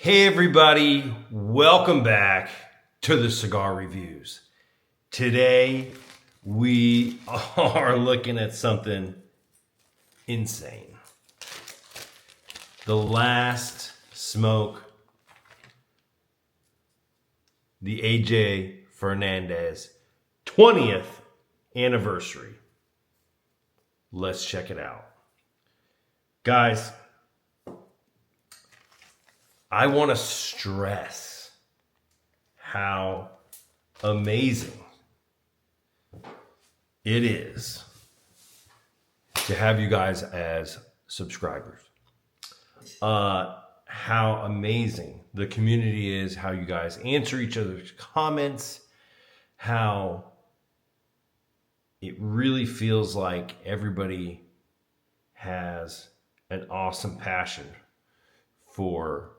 Hey everybody, welcome back to the Cigar Reviews. Today we are looking at something insane. The last smoke, the AJ Fernandez 20th anniversary. Let's check it out. Guys, I want to stress how amazing it is to have you guys as subscribers. How amazing the community is, how you guys answer each other's comments, how it really feels like everybody has an awesome passion for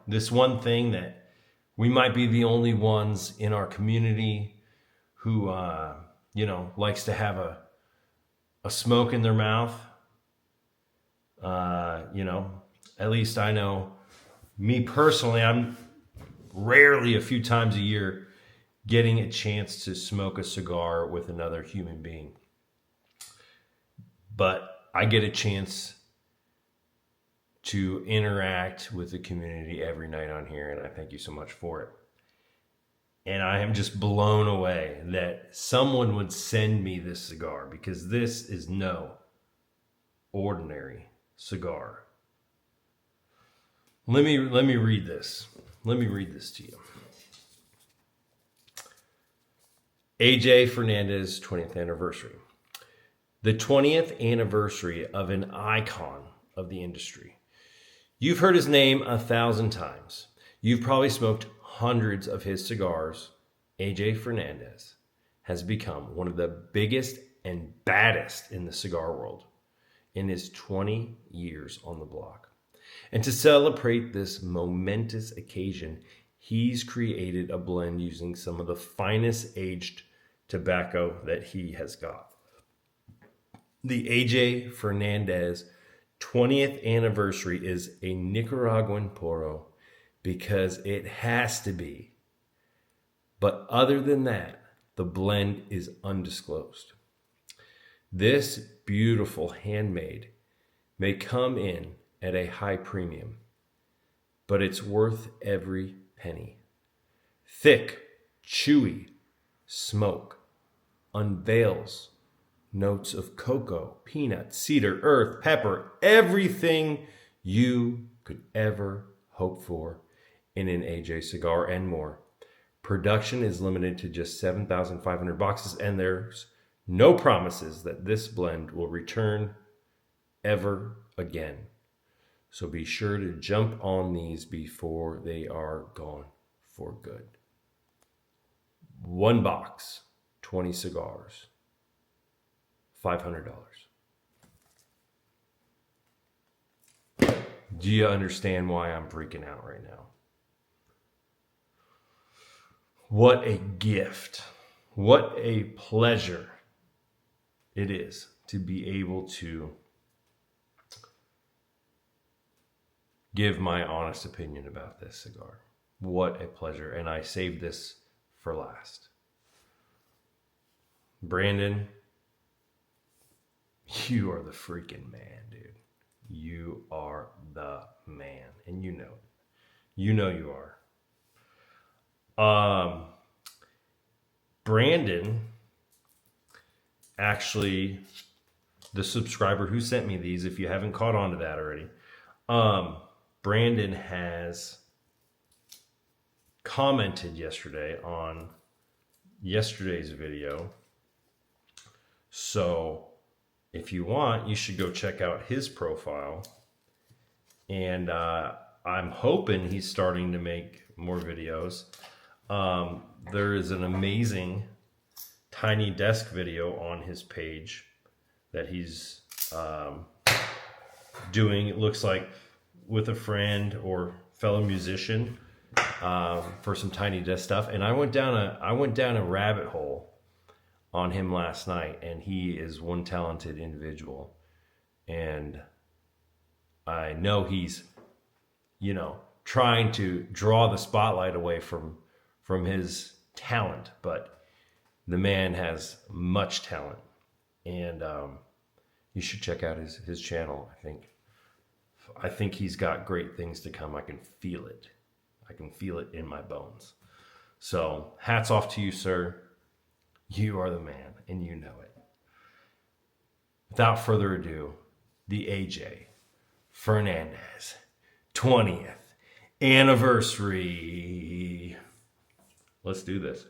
this one thing that we might be the only ones in our community who, likes to have a smoke in their mouth. At least I know me personally, I'm rarely a few times a year getting a chance to smoke a cigar with another human being. But I get a chance to interact with the community every night on here, and I thank you so much for it. And I am just blown away that someone would send me this cigar, because this is no ordinary cigar. Let me read this. Let me read this to you. AJ Fernandez 20th anniversary. The 20th anniversary of an icon of the industry. You've heard his name 1,000 times. You've probably smoked hundreds of his cigars. AJ Fernandez has become one of the biggest and baddest in the cigar world in his 20 years on the block. And to celebrate this momentous occasion, he's created a blend using some of the finest aged tobacco that he has got. The AJ Fernandez 20th anniversary is a Nicaraguan puro because it has to be. But other than that, the blend is undisclosed. This beautiful handmade may come in at a high premium, but it's worth every penny. Thick, chewy smoke unveils notes of cocoa, peanut, cedar, earth, pepper, everything you could ever hope for in an AJ cigar and more. Production is limited to just 7,500 boxes, and there's no promises that this blend will return ever again. So be sure to jump on these before they are gone for good. One box, 20 cigars. $500. Do you understand why I'm freaking out right now? What a gift. What a pleasure it is to be able to give my honest opinion about this cigar. What a pleasure. And I saved this for last. Brandon, you are the freaking man, dude. You are the man. And you know it. You know you are. Brandon, actually, the subscriber who sent me these, if you haven't caught on to that already, Brandon has commented yesterday on yesterday's video. So if you want, you should go check out his profile. And I'm hoping he's starting to make more videos. There is an amazing tiny desk video on his page that he's doing, it looks like, with a friend or fellow musician for some tiny desk stuff. And I went down a rabbit hole on him last night, and he is one talented individual. And I know he's, trying to draw the spotlight away from his talent, but the man has much talent, and you should check out his channel. I think he's got great things to come. I can feel it. I can feel it in my bones. So hats off to you, sir. You are the man, and you know it. Without further ado, the AJ Fernandez 20th anniversary. Let's do this.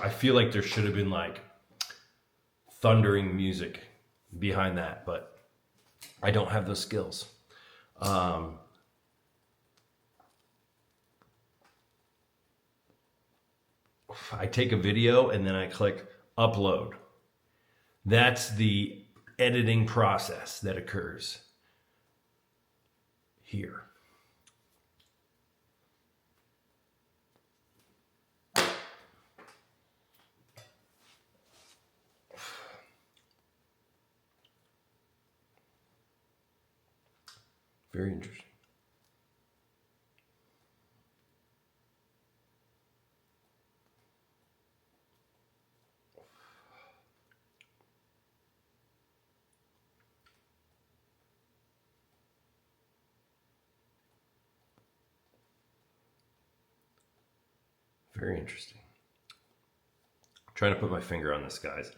I feel like there should have been like thundering music behind that, but I don't have those skills. I take a video and then I click upload. That's the editing process that occurs here. Very interesting. Very interesting. I'm trying to put my finger on this, guys.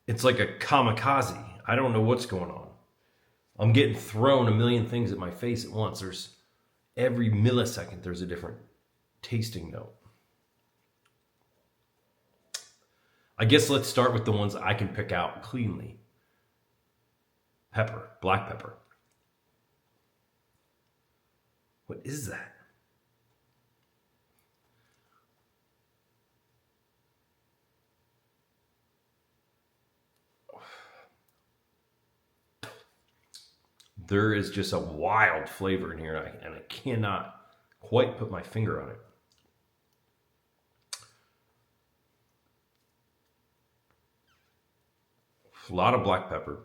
It's like a kamikaze. I don't know what's going on. I'm getting thrown a million things at my face at once. There's every millisecond there's a different tasting note. I guess let's start with the ones I can pick out cleanly. Pepper, black pepper. What is that? There is just a wild flavor in here, and I cannot quite put my finger on it. A lot of black pepper.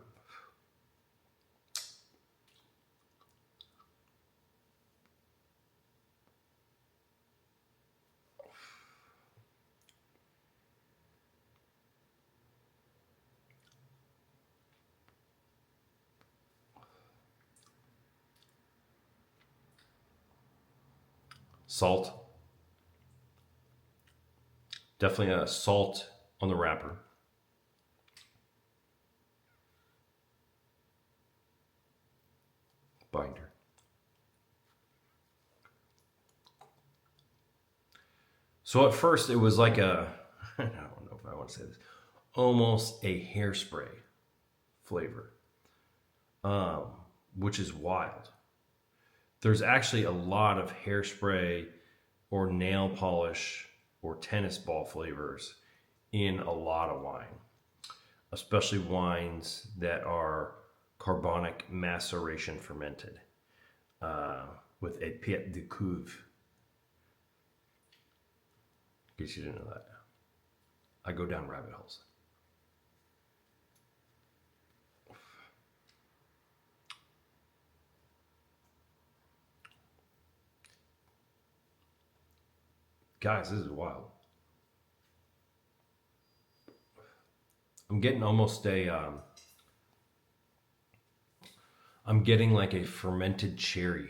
Salt. Definitely a salt on the wrapper. Binder. So at first it was like a, I don't know if I want to say this, almost a hairspray flavor, which is wild. There's actually a lot of hairspray or nail polish or tennis ball flavors in a lot of wine, especially wines that are carbonic maceration fermented with a pied de cuve. In case you didn't know that. I go down rabbit holes. Guys, this is wild. I'm getting almost I'm getting like a fermented cherry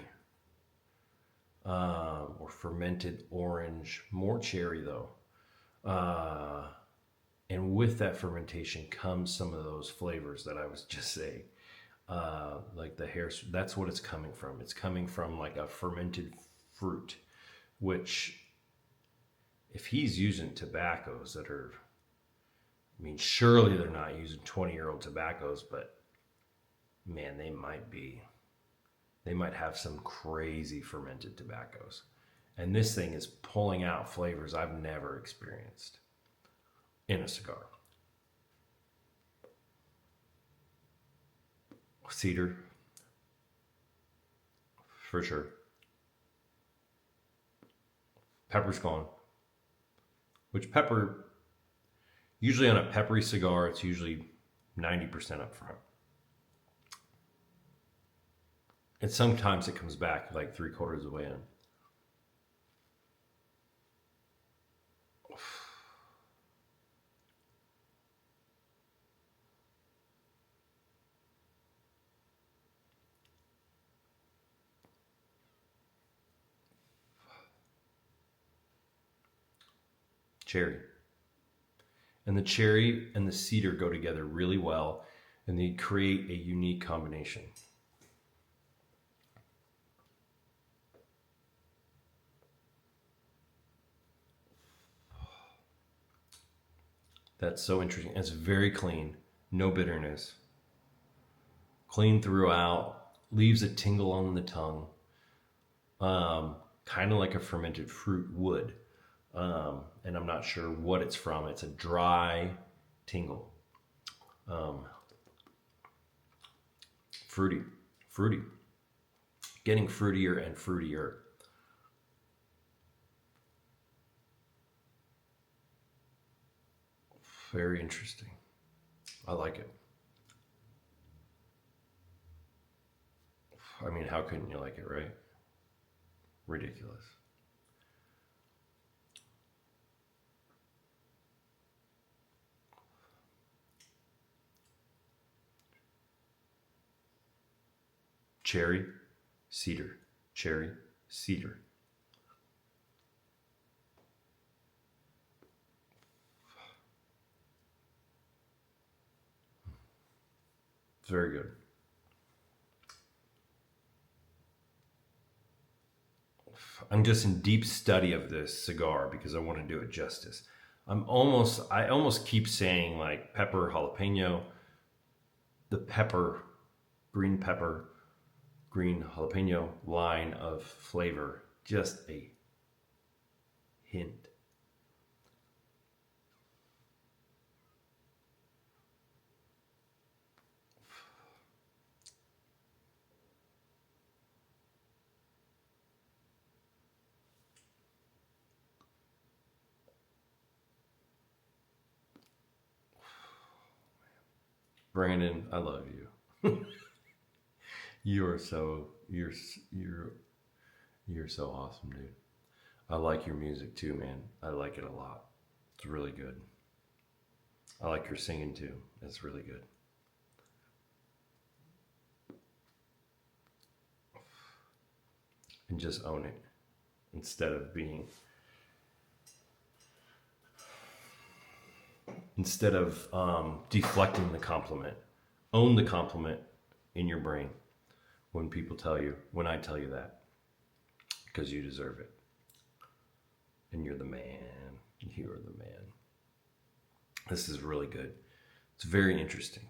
or fermented orange, more cherry though. And with that fermentation comes some of those flavors that I was just saying. Like the hair, that's what it's coming from. It's coming from like a fermented fruit, which if he's using tobaccos that are, I mean, surely they're not using 20-year-old tobaccos, but man, they might be. They might have some crazy fermented tobaccos. And this thing is pulling out flavors I've never experienced in a cigar. Cedar, for sure. Pepper's gone. Which pepper, usually on a peppery cigar, it's usually 90% up front. And sometimes it comes back like 3/4 of the way in. Cherry. And the cherry and the cedar go together really well, and they create a unique combination. That's so interesting. It's very clean, no bitterness, clean throughout, leaves a tingle on the tongue, kind of like a fermented fruit would. And I'm not sure what it's from. It's a dry tingle. Fruity, getting fruitier and fruitier. Very interesting. I like it. I mean, how couldn't you like it, right? Ridiculous. Cherry, cedar, cherry, cedar. It's very good. I'm just in deep study of this cigar because I want to do it justice. I almost keep saying like pepper jalapeno, the pepper, green pepper, green jalapeno line of flavor, just a hint. Brandon, I love you. You're so awesome, dude. I like your music too, man. I like it a lot. It's really good. I like your singing too. It's really good. And just own it instead of deflecting the compliment. Own the compliment in your brain when I tell you that, because you deserve it. And you're the man. You're the man. This is really good. It's very interesting.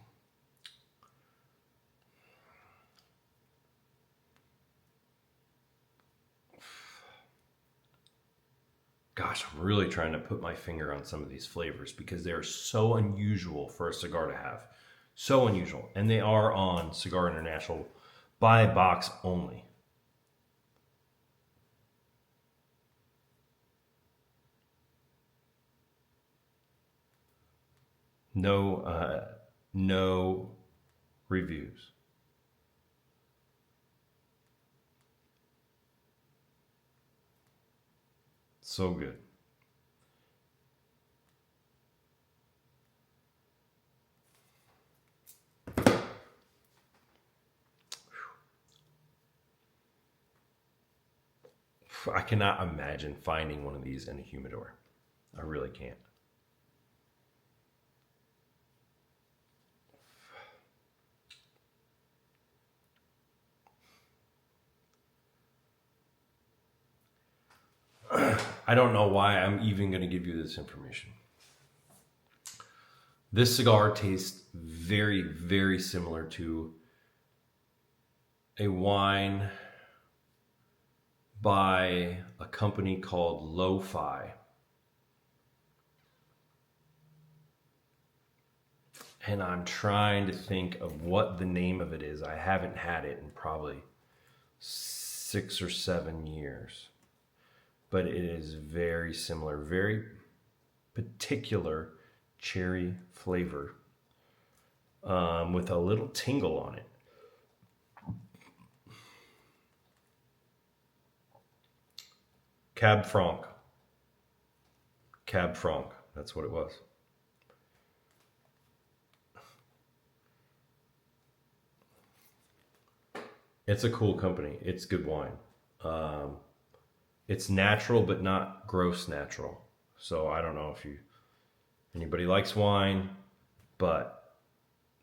Gosh, I'm really trying to put my finger on some of these flavors because they're so unusual for a cigar to have. So unusual. And they are on Cigar International by box only. No reviews. So good. I cannot imagine finding one of these in a humidor. I really can't. I don't know why I'm even going to give you this information. This cigar tastes very, very similar to a wine by a company called Lo-Fi. And I'm trying to think of what the name of it is. I haven't had it in probably 6 or 7 years. But it is very similar, very particular cherry flavor with a little tingle on it. Cab Franc. Cab Franc. That's what it was. It's a cool company. It's good wine. It's natural, but not gross natural. So I don't know if anybody likes wine, but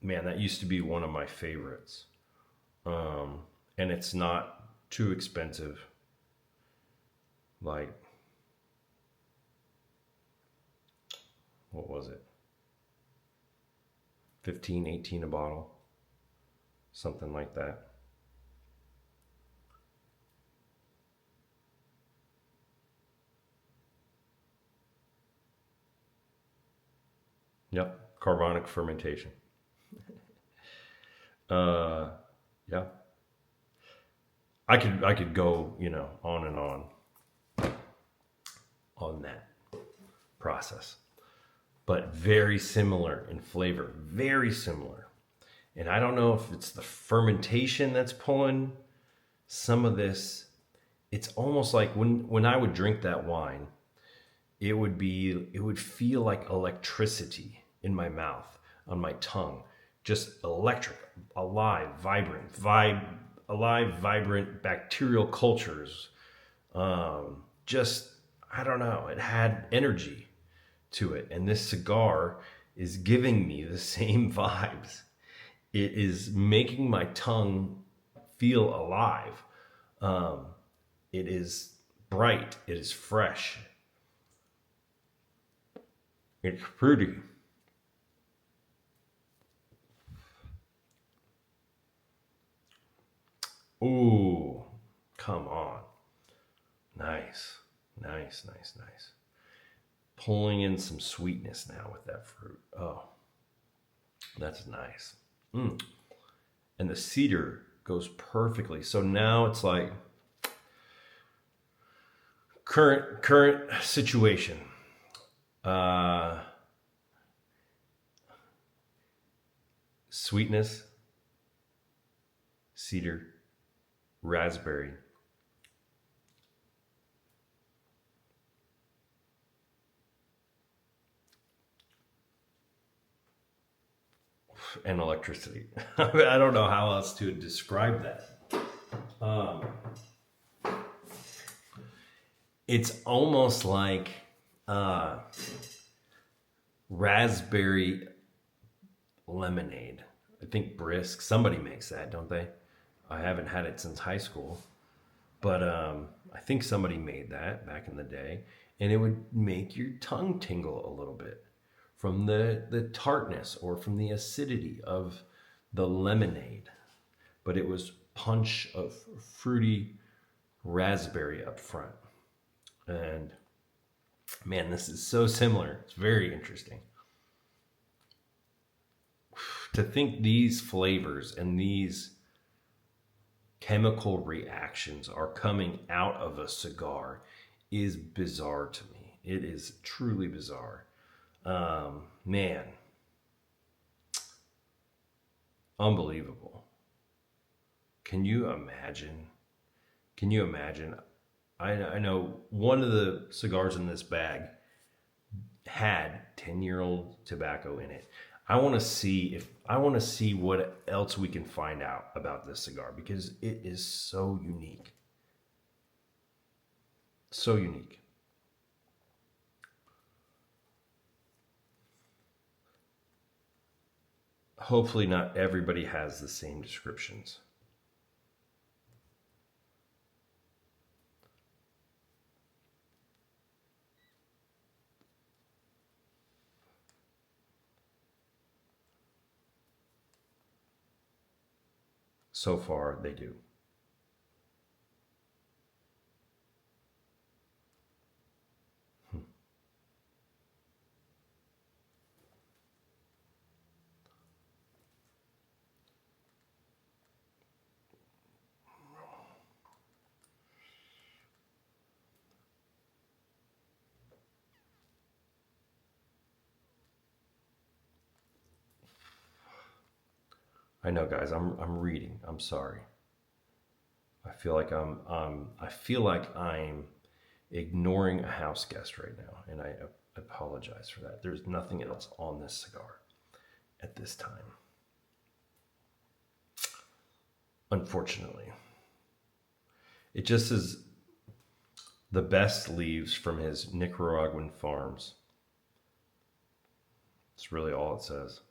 man, that used to be one of my favorites. And it's not too expensive. Like, what was it? 15, 18 a bottle. Something like that. Yep, carbonic fermentation. Yeah, I could go on and on that process, but very similar in flavor, very similar. And I don't know if it's the fermentation that's pulling some of this. It's almost like when I would drink that wine, it would feel like electricity in my mouth, on my tongue, just electric, alive, vibrant bacterial cultures. Just, I don't know, it had energy to it. And this cigar is giving me the same vibes. It is making my tongue feel alive. It is bright. It is fresh. It's fruity. Ooh, come on. Nice. Pulling in some sweetness now with that fruit. Oh, that's nice. And the cedar goes perfectly. So now it's like current situation. Sweetness, cedar, raspberry, and electricity. I don't know how else to describe that. It's almost like raspberry lemonade. I think Brisk, somebody makes that, don't they? I haven't had it since high school, but I think somebody made that back in the day, and it would make your tongue tingle a little bit from the tartness or from the acidity of the lemonade. But it was punch of fruity raspberry up front. And man, this is so similar. It's very interesting to think these flavors and these chemical reactions are coming out of a cigar is bizarre to me. It is truly bizarre. Man, unbelievable. Can you imagine? I know one of the cigars in this bag had 10-year-old tobacco in it. I want to see what else we can find out about this cigar, because it is so unique. So unique. Hopefully not everybody has the same descriptions. So far, they do. I know, guys. I'm reading. I'm sorry. I feel like I'm ignoring a house guest right now, and I apologize for that. There's nothing else on this cigar at this time, unfortunately. It just is the best leaves from his Nicaraguan farms. It's really all it says.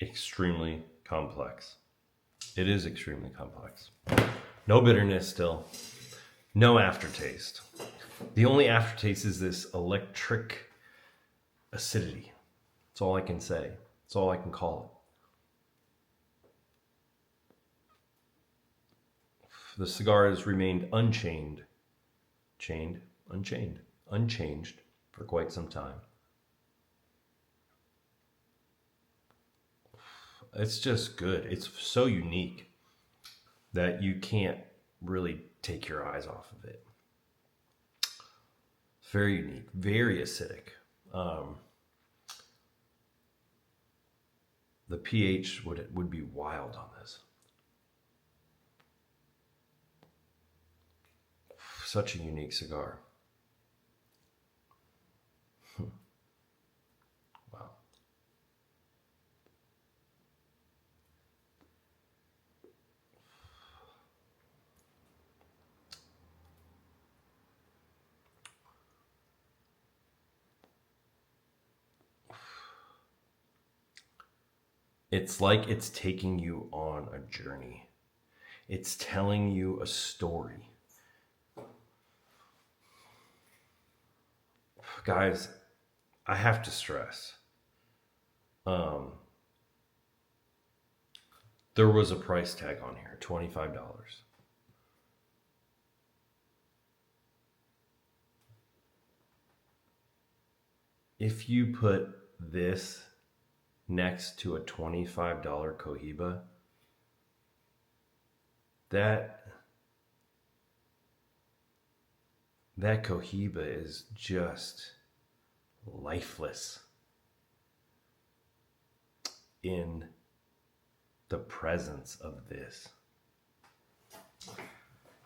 Extremely complex. It is extremely complex. No bitterness still. No aftertaste. The only aftertaste is this electric acidity. That's all I can say. That's all I can call it. The cigar has remained unchanged for quite some time. It's just good. It's so unique that you can't really take your eyes off of it. It's very unique, very acidic. The pH would be wild on this. Such a unique cigar. Wow. It's like it's taking you on a journey. It's telling you a story. Guys, I have to stress. There was a price tag on here, $25. If you put this next to a $25 Cohiba, that Cohiba is just lifeless in the presence of this.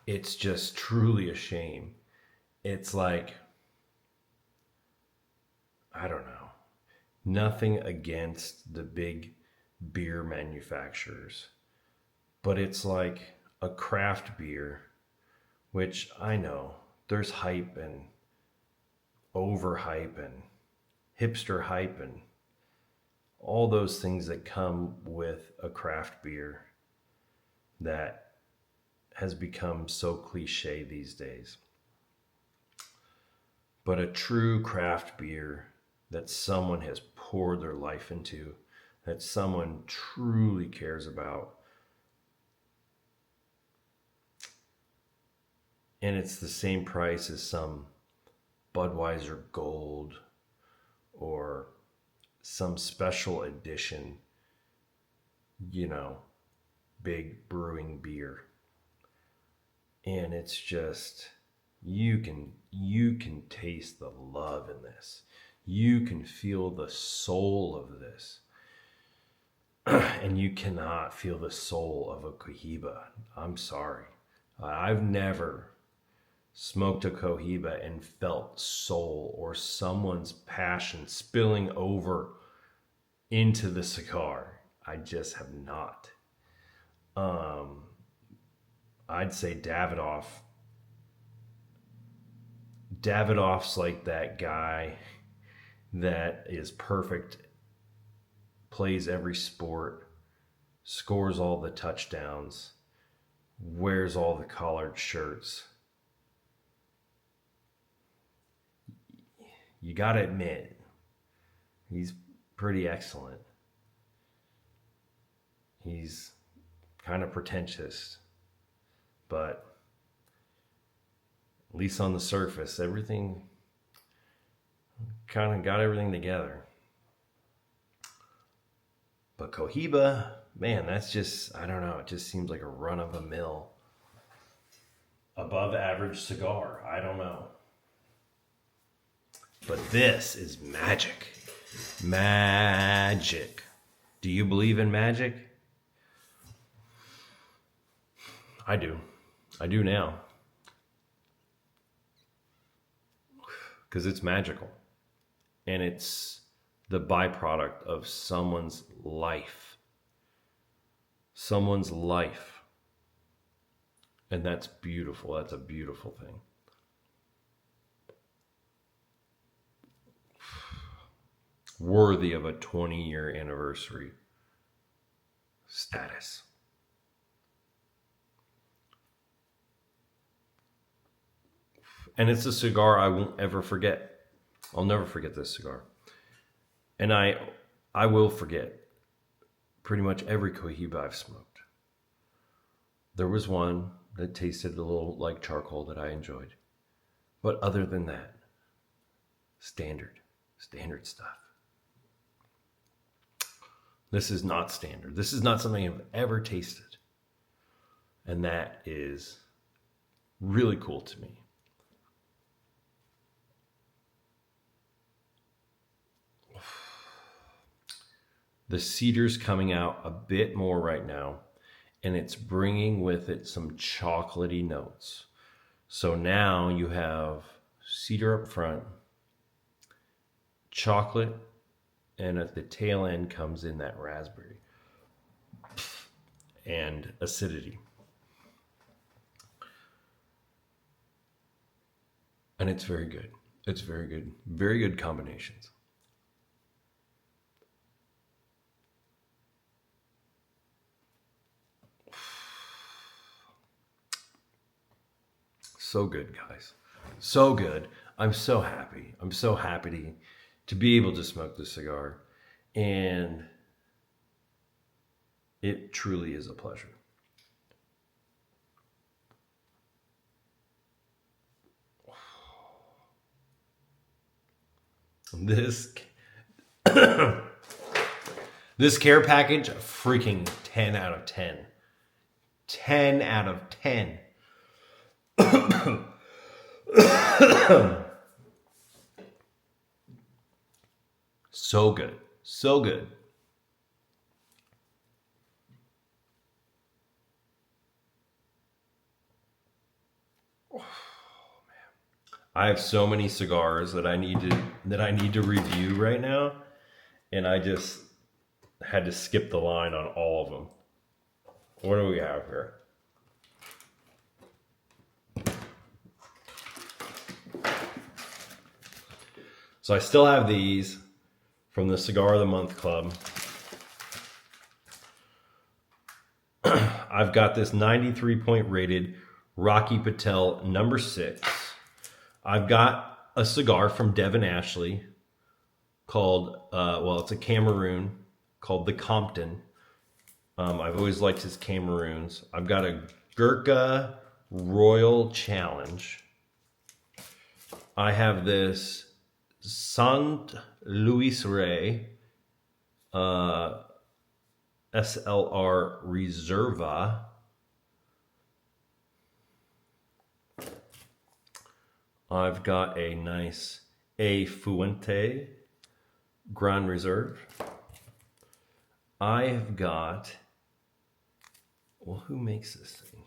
It's just truly a shame. It's like, I don't know, nothing against the big beer manufacturers, but it's like a craft beer, which I know there's hype and overhype and hipster hype and all those things that come with a craft beer that has become so cliche these days. But a true craft beer that someone has poured their life into, that someone truly cares about, and it's the same price as some Budweiser Gold or some special edition, big brewing beer. And it's just, you can taste the love in this. You can feel the soul of this. And you cannot feel the soul of a Cohiba. I'm sorry. I've never smoked a Cohiba and felt soul or someone's passion spilling over into the cigar. I just have not. I'd say Davidoff's like that guy that is perfect, plays every sport, scores all the touchdowns, wears all the collared shirts. You got to admit, he's pretty excellent. He's kind of pretentious, but at least on the surface, everything kind of got everything together. But Cohiba, man, that's just, I don't know, it just seems like a run of the mill, above average cigar. I don't know. But this is magic. Magic. Do you believe in magic? I do. I do now. Because it's magical. And it's the byproduct of someone's life. Someone's life. And that's beautiful. That's a beautiful thing. Worthy of a 20-year anniversary status. And it's a cigar I won't ever forget. I'll never forget this cigar. And I will forget pretty much every Cohiba I've smoked. There was one that tasted a little like charcoal that I enjoyed. But other than that, standard stuff. This is not standard. This is not something I've ever tasted. And that is really cool to me. The cedar's coming out a bit more right now, and it's bringing with it some chocolatey notes. So now you have cedar up front, chocolate, and at the tail end comes in that raspberry and acidity. And it's very good. It's very good. Very good combinations. So good, guys. So good. I'm so happy. I'm so happy to be able to smoke this cigar. And it truly is a pleasure. This this care package, freaking 10 out of 10. 10 out of 10. So good. So good. Oh, man. I have so many cigars that I need to review right now, and I just had to skip the line on all of them. What do we have here? So I still have these from the Cigar of the Month Club. I've got this 93-point rated Rocky Patel number 6. I've got a cigar from Devin Ashley called, it's a Cameroon called the Compton. I've always liked his Cameroons. I've got a Gurkha Royal Challenge. I have this Saint Louis Rey SLR Reserva. I've got a nice A Fuente Grand Reserve. I have got, who makes this thing?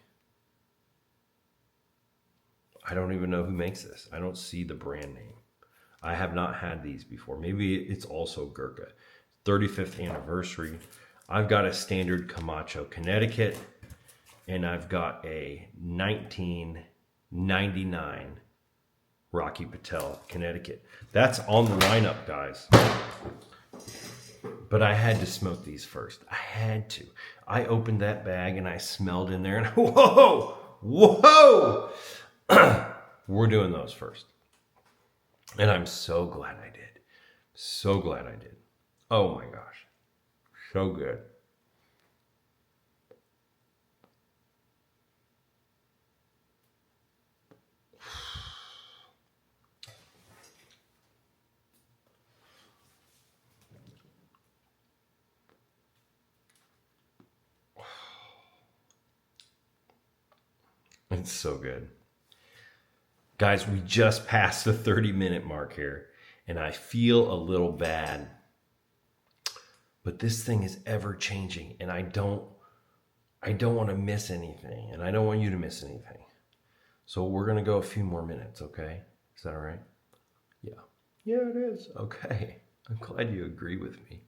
I don't even know who makes this. I don't see the brand name. I have not had these before. Maybe it's also Gurkha. 35th anniversary. I've got a standard Camacho, Connecticut, and I've got a 1999 Rocky Patel, Connecticut. That's on the lineup, guys. But I had to smoke these first. I had to. I opened that bag and I smelled in there and whoa! We're doing those first. And I'm so glad I did. So glad I did. Oh my gosh. So good. It's so good. Guys, we just passed the 30-minute mark here, and I feel a little bad. But this thing is ever changing, and I don't want to miss anything, and I don't want you to miss anything. So we're going to go a few more minutes, okay? Is that all right? Yeah. Yeah, it is. Okay. I'm glad you agree with me.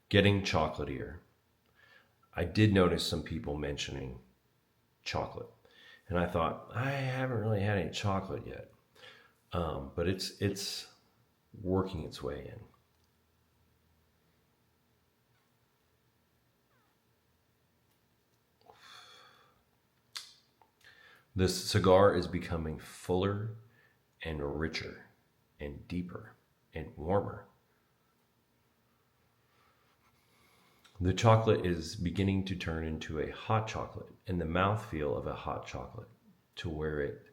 Getting chocolatier. I did notice some people mentioning chocolate, and I thought, I haven't really had any chocolate yet, but it's working its way in. This cigar is becoming fuller and richer and deeper and warmer. The chocolate is beginning to turn into a hot chocolate and the mouthfeel of a hot chocolate, to where it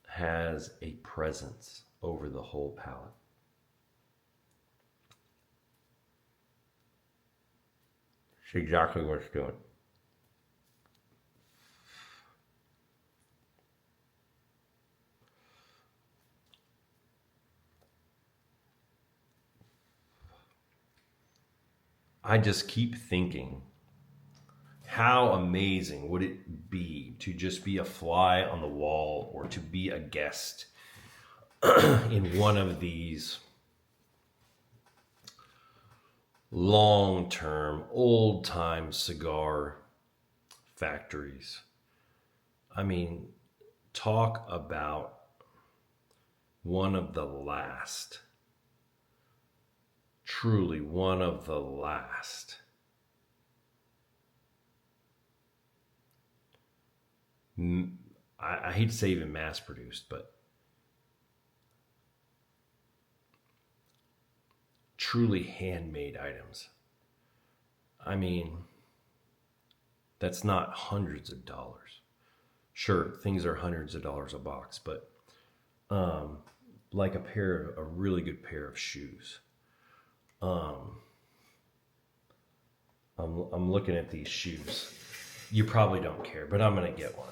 has a presence over the whole palate. It's exactly what it's doing. I just keep thinking, how amazing would it be to just be a fly on the wall, or to be a guest in one of these long-term, old-time cigar factories. I mean, talk about one of the last. Truly one of the last. I hate to say even mass produced, but truly handmade items. I mean, that's not hundreds of dollars. Sure, things are hundreds of dollars a box, but like a really good pair of shoes. I'm looking at these shoes. You probably don't care, but I'm gonna get one.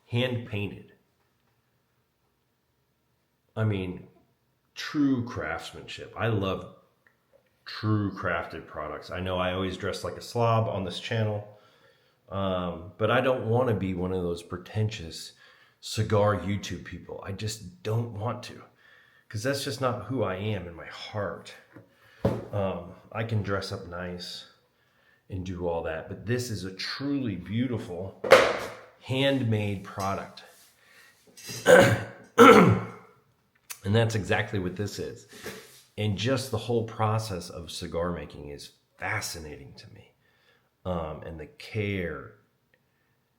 Hand painted. I mean, true craftsmanship. I love true crafted products. I know I always dress like a slob on this channel, but I don't want to be one of those pretentious cigar YouTube people. I just don't want to, because that's just not who I am in my heart. I can dress up nice and do all that, but this is a truly beautiful handmade product. And that's exactly what this is. And just the whole process of cigar making is fascinating to me. And the care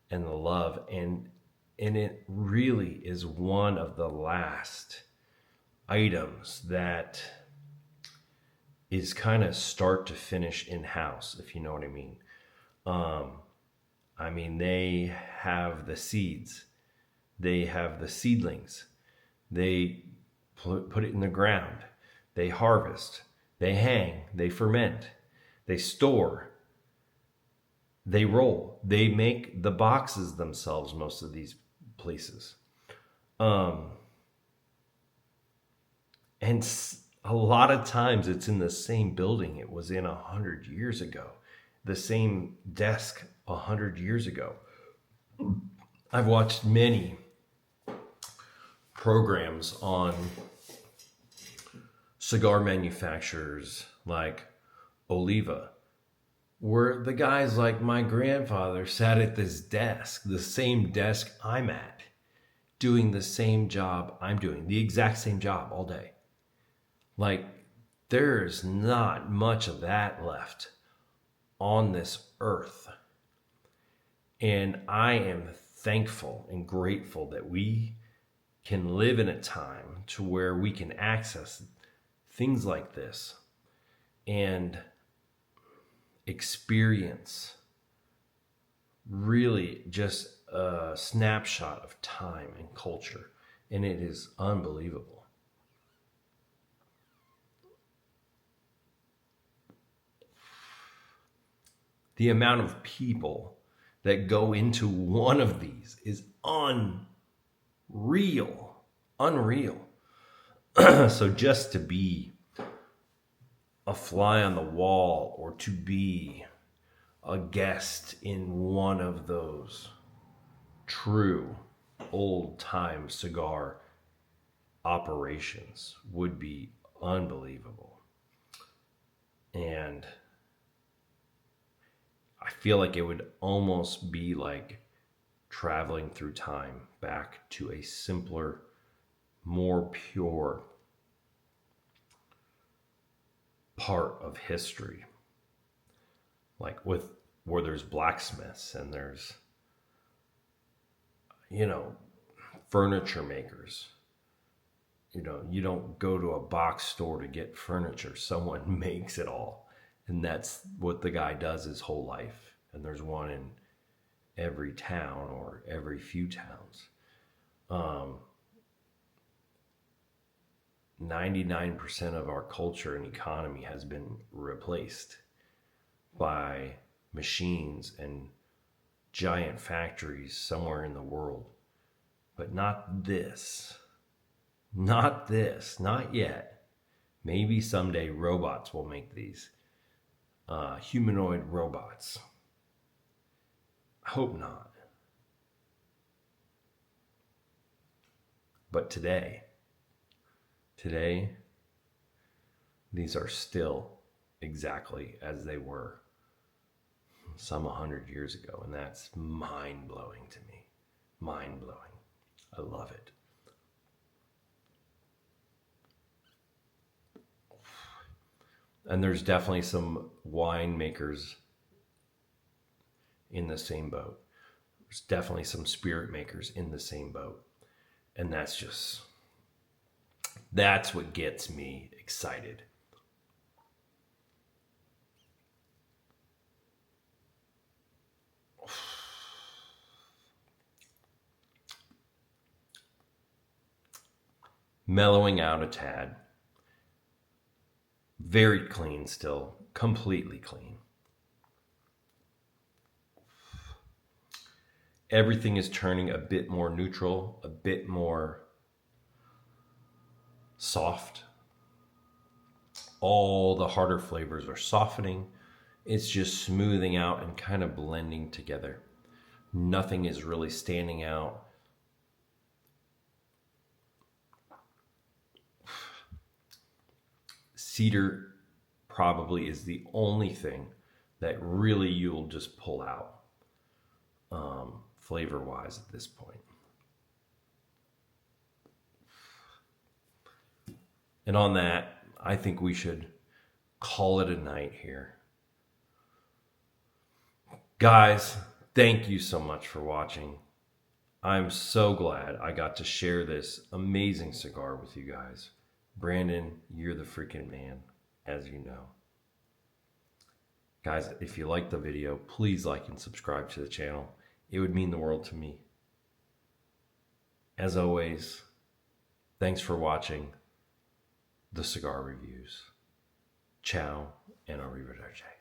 and the love. And it really is one of the last items that is kind of start to finish in-house, if you know what I mean. I mean, they have the seeds. They have the seedlings. They put it in the ground. They harvest. They hang. They ferment. They store. They roll. They make the boxes themselves, most of these places. And a lot of times it's in the same building it was in 100 years ago. The same desk 100 years ago. I've watched many programs on cigar manufacturers like Oliva, where the guys like my grandfather sat at this desk, the same desk I'm at, doing the same job I'm doing, the exact same job all day. Like, there's not much of that left on this earth. And I am thankful and grateful that we can live in a time to where we can access things like this and experience really just a snapshot of time and culture. And it is unbelievable. The amount of people that go into one of these is unreal. Unreal. So just to be a fly on the wall or to be a guest in one of those true old-time cigar operations would be unbelievable. And I feel like it would almost be like traveling through time back to a simpler, more pure part of history. Like where there's blacksmiths and there's, furniture makers. You don't go to a box store to get furniture. Someone makes it all. And that's what the guy does his whole life. And there's one in every town or every few towns. 99% of our culture and economy has been replaced by machines and giant factories somewhere in the world. But not this. Not this. Not yet. Maybe someday robots will make these. Humanoid robots. I hope not. But today, these are still exactly as they were some 100 years ago. And that's mind-blowing to me. Mind-blowing. I love it. And there's definitely some winemakers in the same boat. There's definitely some spirit makers in the same boat. And that's what gets me excited. Mellowing out a tad. Very clean still. Completely clean. Everything is turning a bit more neutral, a bit more soft. All the harder flavors are softening. It's just smoothing out and kind of blending together. Nothing is really standing out. Cedar probably is the only thing that really you'll just pull out flavor-wise at this point. And on that, I think we should call it a night here. Guys, thank you so much for watching. I'm so glad I got to share this amazing cigar with you guys. Brandon, you're the freaking man, as you know. Guys, if you liked the video, please like and subscribe to the channel. It would mean the world to me. As always, thanks for watching the cigar reviews. Ciao and arrivederci.